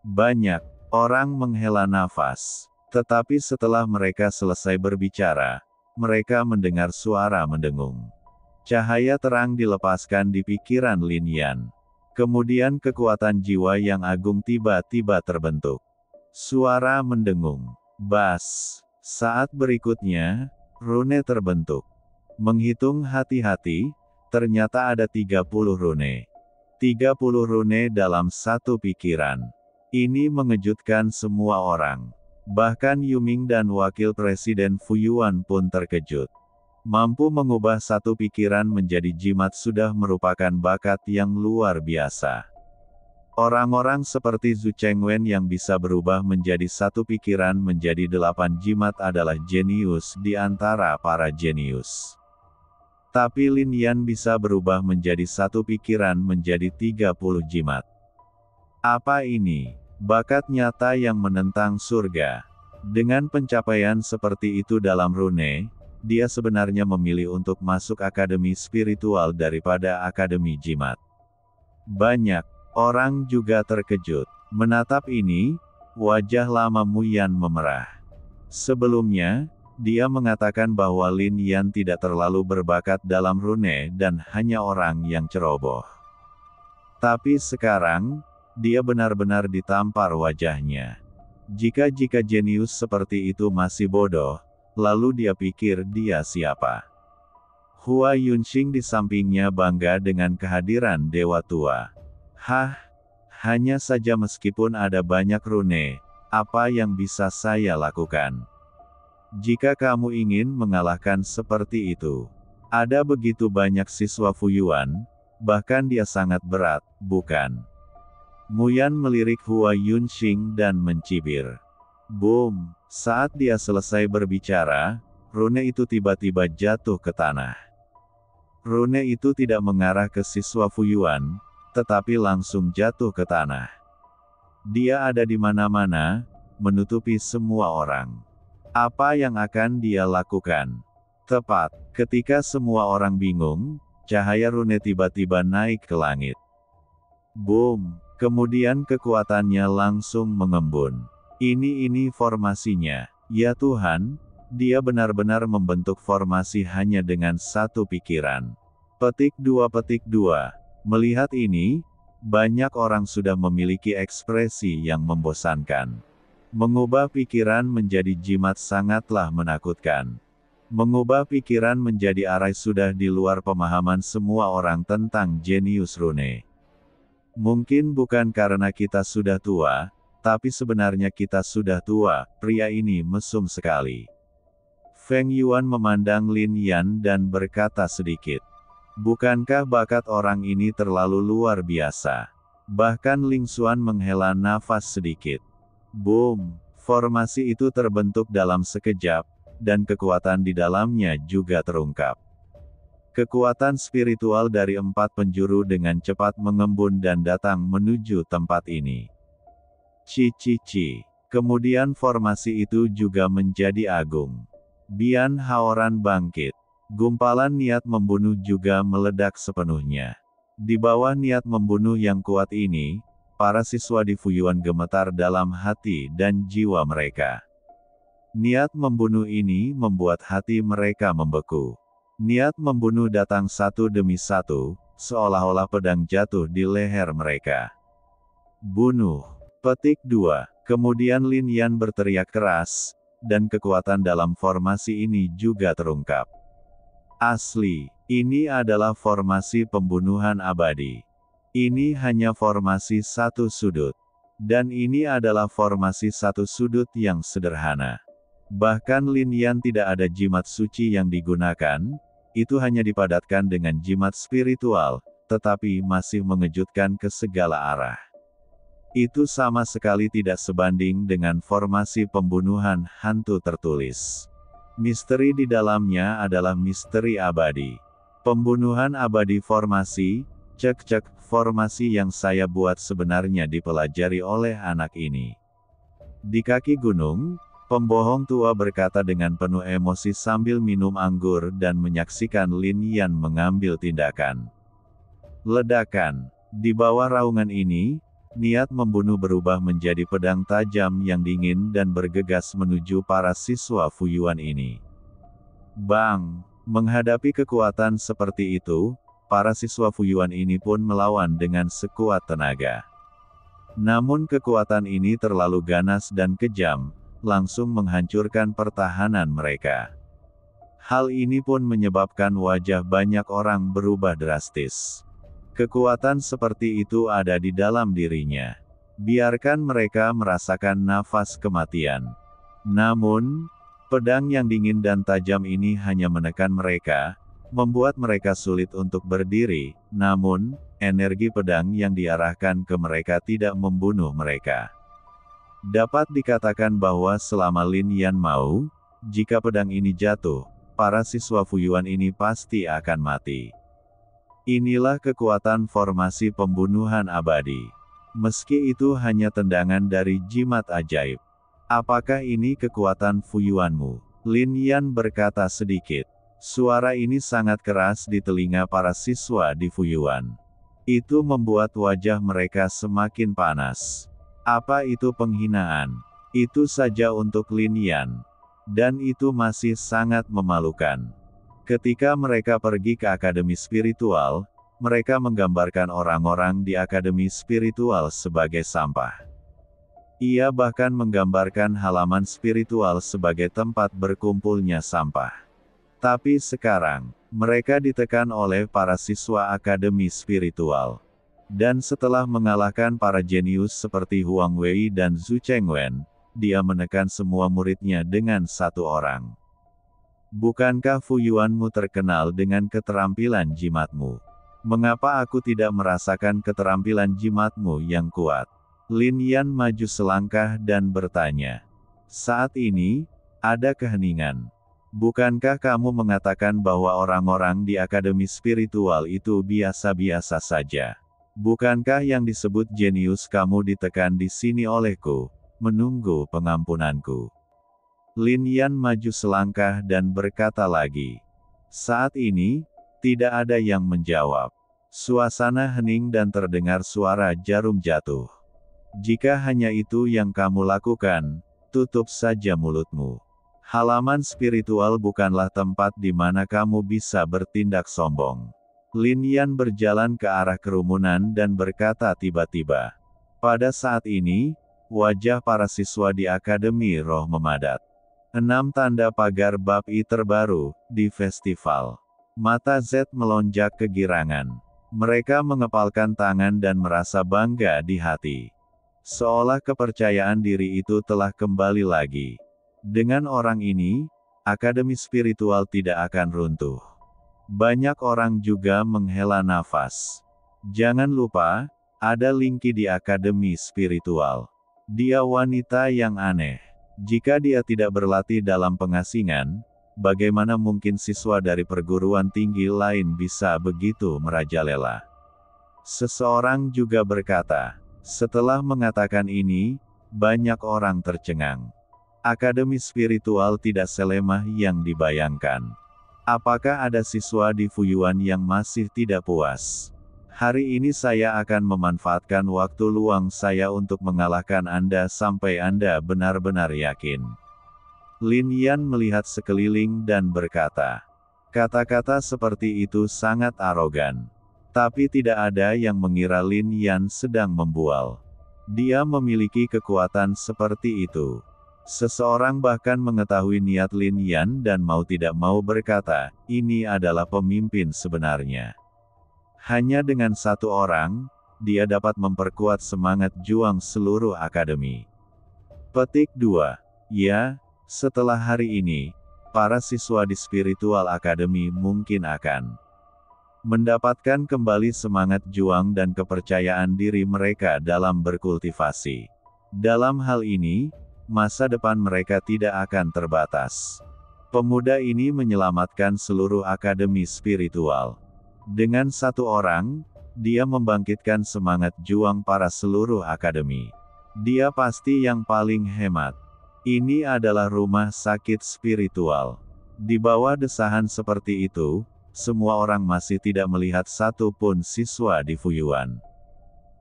Banyak orang menghela nafas. Tetapi setelah mereka selesai berbicara, mereka mendengar suara mendengung. Cahaya terang dilepaskan di pikiran Lin Yan. Kemudian kekuatan jiwa yang agung tiba-tiba terbentuk. Suara mendengung. Bas. Saat berikutnya, rune terbentuk. Menghitung hati-hati, ternyata ada 30 rune. 30 rune dalam satu pikiran. Ini mengejutkan semua orang. Bahkan Yuming dan Wakil Presiden Fuyuan pun terkejut. Mampu mengubah satu pikiran menjadi jimat sudah merupakan bakat yang luar biasa. Orang-orang seperti Zhu Chengwen yang bisa berubah menjadi satu pikiran menjadi 8 jimat adalah jenius di antara para jenius. Tapi Lin Yan bisa berubah menjadi satu pikiran menjadi 30 jimat. Apa ini? Bakat nyata yang menentang surga. Dengan pencapaian seperti itu dalam rune, dia sebenarnya memilih untuk masuk Akademi Spiritual daripada Akademi Jimat. Banyak orang juga terkejut. Menatap ini, wajah lama Mu Yan memerah. Sebelumnya, dia mengatakan bahwa Lin Yan tidak terlalu berbakat dalam rune dan hanya orang yang ceroboh. Tapi sekarang, dia benar-benar ditampar wajahnya. Jika jenius seperti itu masih bodoh, lalu dia pikir dia siapa? Hua Yunxing di sampingnya bangga dengan kehadiran Dewa Tua. Hah? Hanya saja meskipun ada banyak rune, apa yang bisa saya lakukan? Jika kamu ingin mengalahkan seperti itu, ada begitu banyak siswa Fuyuan, bahkan dia sangat berat, bukan? Mu Yan melirik Hua Yunxing dan mencibir. Boom! Saat dia selesai berbicara, rune itu tiba-tiba jatuh ke tanah. Rune itu tidak mengarah ke siswa Fuyuan, tetapi langsung jatuh ke tanah. Dia ada di mana-mana, menutupi semua orang. Apa yang akan dia lakukan? Tepat, ketika semua orang bingung, cahaya rune tiba-tiba naik ke langit. Boom! Kemudian kekuatannya langsung mengembun. Ini formasinya. Ya Tuhan, dia benar-benar membentuk formasi hanya dengan satu pikiran. Petik 2. Melihat ini, banyak orang sudah memiliki ekspresi yang membosankan. Mengubah pikiran menjadi jimat sangatlah menakutkan. Mengubah pikiran menjadi arai sudah di luar pemahaman semua orang tentang jenius rune. Mungkin bukan karena kita sudah tua, tapi sebenarnya kita sudah tua, pria ini mesum sekali. Feng Yuan memandang Lin Yan dan berkata sedikit. Bukankah bakat orang ini terlalu luar biasa? Bahkan Ling Xuan menghela nafas sedikit. Boom! Formasi itu terbentuk dalam sekejap, dan kekuatan di dalamnya juga terungkap. Kekuatan spiritual dari 4 penjuru dengan cepat mengembun dan datang menuju tempat ini. Ci. Kemudian formasi itu juga menjadi agung. Bian Haoran bangkit. Gumpalan niat membunuh juga meledak sepenuhnya. Di bawah niat membunuh yang kuat ini, para siswa di Fuyuan gemetar dalam hati dan jiwa mereka. Niat membunuh ini membuat hati mereka membeku. Niat membunuh datang satu demi satu, seolah-olah pedang jatuh di leher mereka. Bunuh. Petik 2. Kemudian Lin Yan berteriak keras, dan kekuatan dalam formasi ini juga terungkap. Asli, ini adalah formasi pembunuhan abadi. Ini hanya formasi satu sudut. Dan ini adalah formasi satu sudut yang sederhana. Bahkan Lin Yan tidak ada jimat suci yang digunakan, itu hanya dipadatkan dengan jimat spiritual, tetapi masih mengejutkan ke segala arah. Itu sama sekali tidak sebanding dengan formasi pembunuhan hantu tertulis. Misteri di dalamnya adalah misteri abadi. Pembunuhan abadi formasi, cek formasi yang saya buat sebenarnya dipelajari oleh anak ini. Di kaki gunung, pembohong tua berkata dengan penuh emosi sambil minum anggur dan menyaksikan Lin Yan mengambil tindakan. Ledakan. Di bawah raungan ini, niat membunuh berubah menjadi pedang tajam yang dingin dan bergegas menuju para siswa Fuyuan ini. Bang! Menghadapi kekuatan seperti itu, para siswa Fuyuan ini pun melawan dengan sekuat tenaga. Namun kekuatan ini terlalu ganas dan kejam, langsung menghancurkan pertahanan mereka. Hal ini pun menyebabkan wajah banyak orang berubah drastis. Kekuatan seperti itu ada di dalam dirinya. Biarkan mereka merasakan nafas kematian. Namun, pedang yang dingin dan tajam ini hanya menekan mereka, membuat mereka sulit untuk berdiri, namun, energi pedang yang diarahkan ke mereka tidak membunuh mereka. Dapat dikatakan bahwa selama Lin Yan mau, jika pedang ini jatuh, para siswa Fuyuan ini pasti akan mati. Inilah kekuatan formasi pembunuhan abadi. Meski itu hanya tendangan dari jimat ajaib. Apakah ini kekuatan Fuyuanmu? Lin Yan berkata sedikit. Suara ini sangat keras di telinga para siswa di Fuyuan. Itu membuat wajah mereka semakin panas. Apa itu penghinaan? Itu saja untuk Lin Yan. Dan itu masih sangat memalukan. Ketika mereka pergi ke akademi spiritual, mereka menggambarkan orang-orang di akademi spiritual sebagai sampah. Ia bahkan menggambarkan halaman spiritual sebagai tempat berkumpulnya sampah. Tapi sekarang, mereka ditekan oleh para siswa akademi spiritual. Dan setelah mengalahkan para jenius seperti Huang Wei dan Zhu Chengwen, dia menekan semua muridnya dengan satu orang. Bukankah Fuyuanmu terkenal dengan keterampilan jimatmu? Mengapa aku tidak merasakan keterampilan jimatmu yang kuat? Lin Yan maju selangkah dan bertanya. Saat ini, ada keheningan. Bukankah kamu mengatakan bahwa orang-orang di akademi spiritual itu biasa-biasa saja? Bukankah yang disebut jenius kamu ditekan di sini olehku, menunggu pengampunanku? Lin Yan maju selangkah dan berkata lagi. Saat ini, tidak ada yang menjawab. Suasana hening dan terdengar suara jarum jatuh. Jika hanya itu yang kamu lakukan, tutup saja mulutmu. Halaman spiritual bukanlah tempat di mana kamu bisa bertindak sombong. Lin Yan berjalan ke arah kerumunan dan berkata tiba-tiba. Pada saat ini, wajah para siswa di Akademi Roh memadat. 6 tanda pagar bab I terbaru, di festival. Mata Z melonjak kegirangan. Mereka mengepalkan tangan dan merasa bangga di hati. Seolah kepercayaan diri itu telah kembali lagi. Dengan orang ini, akademi spiritual tidak akan runtuh. Banyak orang juga menghela nafas. Jangan lupa, ada Linky di akademi spiritual. Dia wanita yang aneh. Jika dia tidak berlatih dalam pengasingan, bagaimana mungkin siswa dari perguruan tinggi lain bisa begitu merajalela? Seseorang juga berkata, setelah mengatakan ini, banyak orang tercengang. Akademi spiritual tidak selemah yang dibayangkan. Apakah ada siswa di Fuyuan yang masih tidak puas? Hari ini saya akan memanfaatkan waktu luang saya untuk mengalahkan Anda sampai Anda benar-benar yakin. Lin Yan melihat sekeliling dan berkata, kata-kata seperti itu sangat arogan. Tapi tidak ada yang mengira Lin Yan sedang membual. Dia memiliki kekuatan seperti itu. Seseorang bahkan mengetahui niat Lin Yan dan mau tidak mau berkata, ini adalah pemimpin sebenarnya. Hanya dengan satu orang, dia dapat memperkuat semangat juang seluruh akademi. Petik 2. Ya, setelah hari ini, para siswa di Spiritual Academy mungkin akan mendapatkan kembali semangat juang dan kepercayaan diri mereka dalam berkultivasi. Dalam hal ini, masa depan mereka tidak akan terbatas. Pemuda ini menyelamatkan seluruh akademi spiritual. Dengan satu orang, dia membangkitkan semangat juang para seluruh akademi. Dia pasti yang paling hemat. Ini adalah rumah sakit spiritual. Di bawah desahan seperti itu, semua orang masih tidak melihat satu pun siswa di Fuyuan.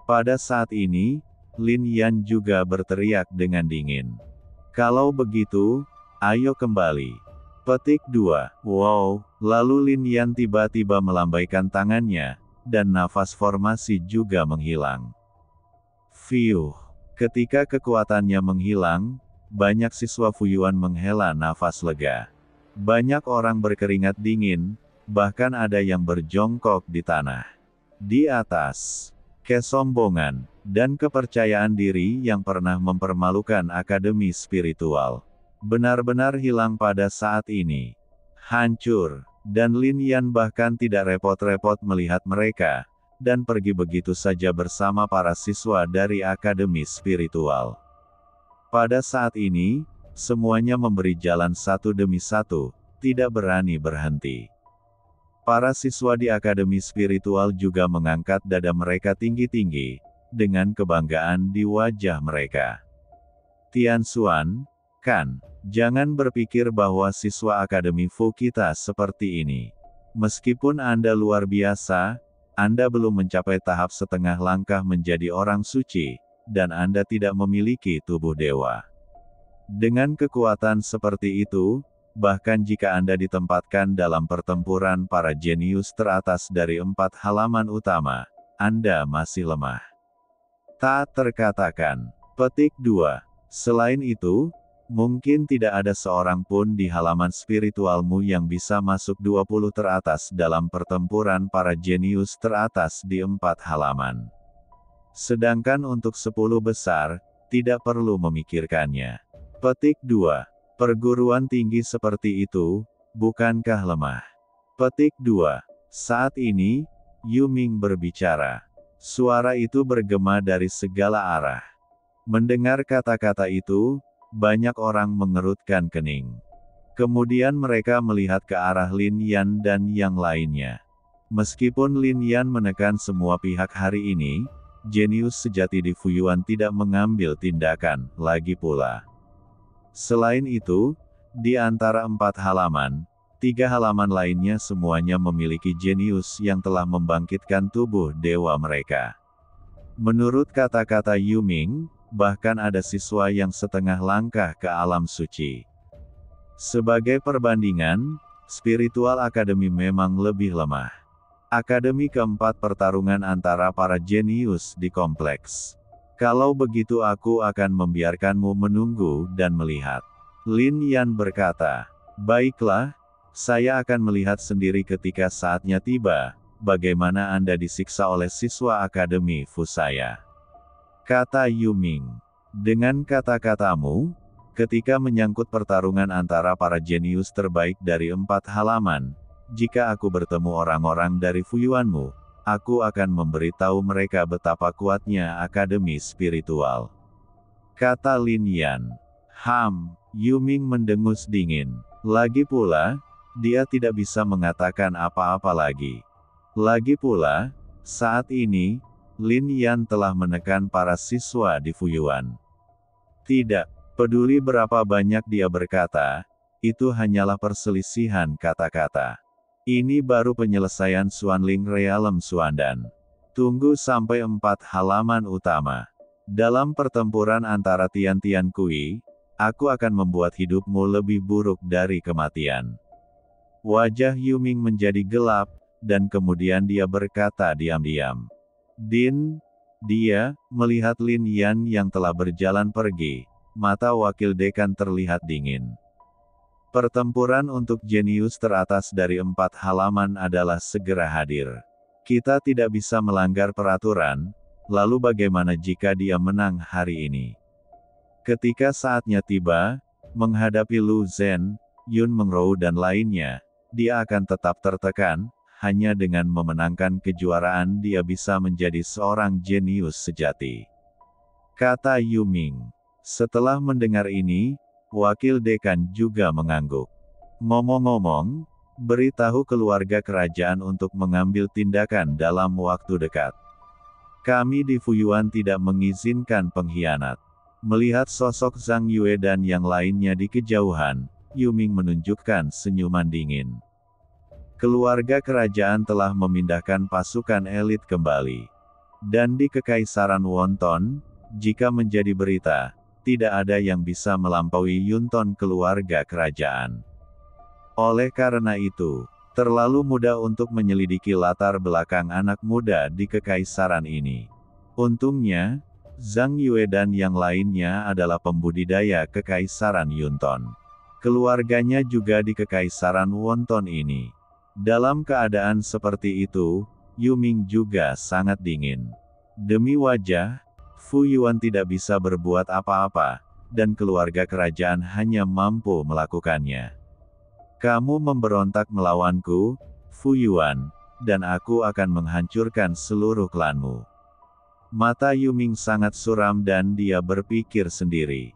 Pada saat ini, Lin Yan juga berteriak dengan dingin. Kalau begitu, ayo kembali. Petik 2. Wow, lalu Lin Yan tiba-tiba melambaikan tangannya, dan nafas formasi juga menghilang. Fiuh. Ketika kekuatannya menghilang, banyak siswa Fuyuan menghela nafas lega. Banyak orang berkeringat dingin, bahkan ada yang berjongkok di tanah. Di atas, kesombongan dan kepercayaan diri yang pernah mempermalukan akademi spiritual benar-benar hilang pada saat ini. Hancur, dan Lin Yan bahkan tidak repot-repot melihat mereka, dan pergi begitu saja bersama para siswa dari akademi spiritual. Pada saat ini, semuanya memberi jalan satu demi satu, tidak berani berhenti. Para siswa di akademi spiritual juga mengangkat dada mereka tinggi-tinggi, dengan kebanggaan di wajah mereka. Tian Xuan, kan, jangan berpikir bahwa siswa akademi Fu kita seperti ini. Meskipun Anda luar biasa, Anda belum mencapai tahap setengah langkah menjadi orang suci, dan Anda tidak memiliki tubuh dewa. Dengan kekuatan seperti itu, bahkan jika Anda ditempatkan dalam pertempuran para jenius teratas dari 4 halaman utama, Anda masih lemah. Tak terkatakan. Petik 2. Selain itu, mungkin tidak ada seorang pun di halaman spiritualmu yang bisa masuk 20 teratas dalam pertempuran para jenius teratas di 4 halaman. Sedangkan untuk 10 besar, tidak perlu memikirkannya. Petik 2. Perguruan tinggi seperti itu, bukankah lemah? Petik 2. Saat ini, Yu Ming berbicara. Suara itu bergema dari segala arah. Mendengar kata-kata itu, banyak orang mengerutkan kening. Kemudian mereka melihat ke arah Lin Yan dan yang lainnya. Meskipun Lin Yan menekan semua pihak hari ini, jenius sejati di Fuyuan tidak mengambil tindakan, lagi pula. Selain itu, di antara 4 halaman, 3 halaman lainnya semuanya memiliki jenius yang telah membangkitkan tubuh dewa mereka. Menurut kata-kata Yu Ming, bahkan ada siswa yang setengah langkah ke alam suci. Sebagai perbandingan, Spiritual Academy memang lebih lemah. Akademi keempat pertarungan antara para jenius di kompleks. Kalau begitu aku akan membiarkanmu menunggu dan melihat. Lin Yan berkata, baiklah, saya akan melihat sendiri ketika saatnya tiba, bagaimana Anda disiksa oleh siswa Akademi Fu saya. kata Yuming. Dengan kata-katamu, ketika menyangkut pertarungan antara para jenius terbaik dari 4 halaman, jika aku bertemu orang-orang dari Fuyuanmu, aku akan memberitahu mereka betapa kuatnya akademi spiritual. Kata Lin Yan. Yuming mendengus dingin. Lagi pula, dia tidak bisa mengatakan apa-apa lagi. Lagi pula, saat ini, Lin Yan telah menekan para siswa di Fuyuan. Tidak peduli berapa banyak dia berkata, itu hanyalah perselisihan kata-kata. Ini baru penyelesaian Xuanling Realm Xuandan. Tunggu sampai 4 halaman utama. Dalam pertempuran antara Tian-Tian Kui, aku akan membuat hidupmu lebih buruk dari kematian. Wajah Yuming menjadi gelap, dan kemudian dia berkata diam-diam. Dia melihat Lin Yan yang telah berjalan pergi. Mata wakil dekan terlihat dingin. Pertempuran untuk jenius teratas dari 4 halaman adalah segera hadir. Kita tidak bisa melanggar peraturan, lalu bagaimana jika dia menang hari ini? Ketika saatnya tiba, menghadapi Lu Zhen, Yun Mengrou dan lainnya, dia akan tetap tertekan. Hanya dengan memenangkan kejuaraan dia bisa menjadi seorang jenius sejati. Kata Yuming. Setelah mendengar ini, wakil dekan juga mengangguk. Ngomong-ngomong, beritahu keluarga kerajaan untuk mengambil tindakan dalam waktu dekat. Kami di Fuyuan tidak mengizinkan pengkhianat. Melihat sosok Zhang Yue dan yang lainnya di kejauhan, Yuming menunjukkan senyuman dingin. Keluarga kerajaan telah memindahkan pasukan elit kembali. Dan di Kekaisaran Wonton, jika menjadi berita, tidak ada yang bisa melampaui Yunton keluarga kerajaan. Oleh karena itu, terlalu mudah untuk menyelidiki latar belakang anak muda di kekaisaran ini. Untungnya, Zhang Yue dan yang lainnya adalah pembudidaya kekaisaran Yunton. Keluarganya juga di kekaisaran Wonton ini. Dalam keadaan seperti itu, Yuming juga sangat dingin. Demi wajah, Fuyuan tidak bisa berbuat apa-apa, dan keluarga kerajaan hanya mampu melakukannya. Kamu memberontak melawanku, Fuyuan, dan aku akan menghancurkan seluruh klanmu. Mata Yuming sangat suram dan dia berpikir sendiri.